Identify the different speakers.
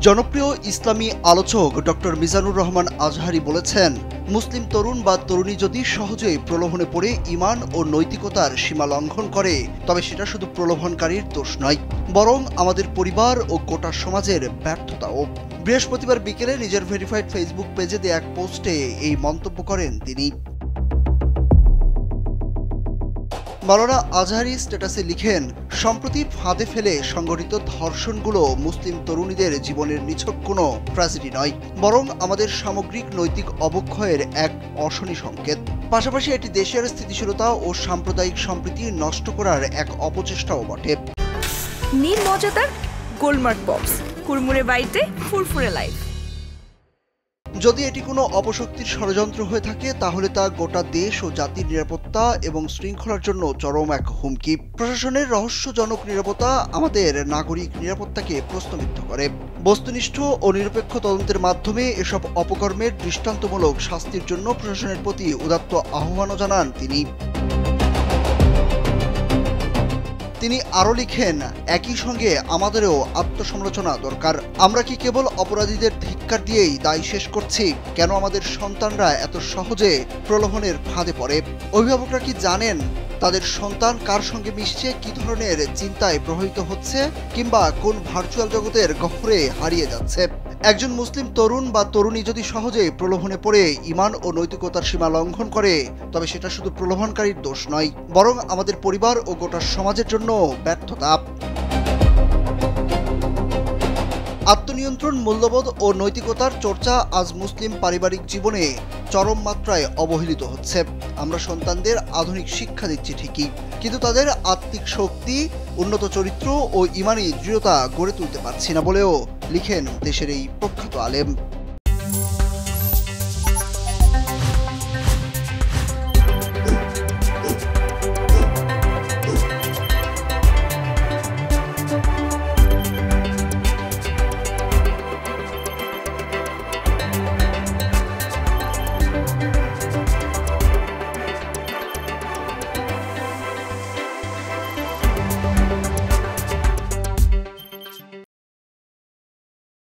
Speaker 1: জনপ্রিয় ইসলামী আলোচক ডক্টর মিজানুর রহমান আজহারি বলেছেন, মুসলিম তরুণ বা তরুণী যদি সহজেই প্রলোভনে পড়ে ঈমান ও নৈতিকতার সীমা লঙ্ঘন করে, তবে সেটা শুধু প্রলোভনকারীর দোষ নয়, বরং আমাদের পরিবার ও গোটা সমাজের ব্যর্থতাও। বৃহস্পতিবার বিকেলে নিজের ভেরিফাইড ফেসবুক পেজে দেয়া এক পোস্টে এই মন্তব্য করেন তিনি। মাওলানা আজহারি স্ট্যাটাসে লিখেন, সম্প্রতি ফাঁদে ফেলে সংগঠিত ধর্ষণগুলো মুসলিম তরুণীদের জীবনের নিছক কোনো ট্র্যাজেডি নয়, বরং আমাদের সামগ্রিক নৈতিক অবক্ষয়ের এক অশনি সংকেত। পাশাপাশি এটি দেশের স্থিতিশীলতা ও সাম্প্রদায়িক সম্প্রীতি নষ্ট করার এক অপচেষ্টাও বটে।
Speaker 2: নির্মজাদার গোলমার্ক বক্স, কুড়মুড়ে বাইতে ফুরফুরে লাইফ।
Speaker 1: যদি এটি কোনো অপশক্তির ষড়যন্ত্র হয়ে থাকে, তাহলে তা গোটা দেশ ও জাতির নিরাপত্তা এবং শৃঙ্খলার জন্য চরম এক হুমকি। প্রশাসনের রহস্যজনক নিরাপত্তা আমাদের নাগরিক নিরাপত্তাকে প্রশ্নবিদ্ধ করে। বস্তুনিষ্ঠ ও নিরপেক্ষ তদন্তের মাধ্যমে এসব অপকর্মের দৃষ্টান্তমূলক শাস্তির জন্য প্রশাসনের প্রতি উদাত্ত আহ্বানও জানান তিনি। তিনি আরও লিখেন, একই সঙ্গে আমাদেরও আত্মসমালোচনা দরকার। আমরা কি কেবল অপরাধীদের ধিক্কার দিয়েই দায় শেষ করছি? কেন আমাদের সন্তানরা এত সহজে প্রলোভনের ফাঁদে পড়ে? অভিভাবকরা কি জানেন তাদের সন্তান কার সঙ্গে মিশছে, কি ধরনের চিন্তায় প্রভাবিত হচ্ছে, কিংবা কোন ভার্চুয়াল জগতের গহ্বরে হারিয়ে যাচ্ছে? একজন মুসলিম তরুণ বা তরুণী যদি সহজে প্রলোভনে পড়ে ঈমান ও নৈতিকতার সীমা লঙ্ঘন করে, তবে সেটা শুধু প্রলোভনকারীর দোষ নয়, বরং আমাদের পরিবার ও গোটা সমাজের জন্য ব্যর্থতা। আত্মনিয়ন্ত্রণ, মূল্যবোধ ও নৈতিকতার চর্চা আজ মুসলিম পারিবারিক জীবনে চরম মাত্রায় অবহেলিত হচ্ছে। আমরা সন্তানদের আধুনিক শিক্ষা দিচ্ছি ঠিকই, কিন্তু তাদের আত্মিক শক্তি, উন্নত চরিত্র ও ঈমানি দৃঢ়তা গড়ে তুলতে পারছি না বলেও লিখেন দেশের এই প্রখ্যাত আলেম।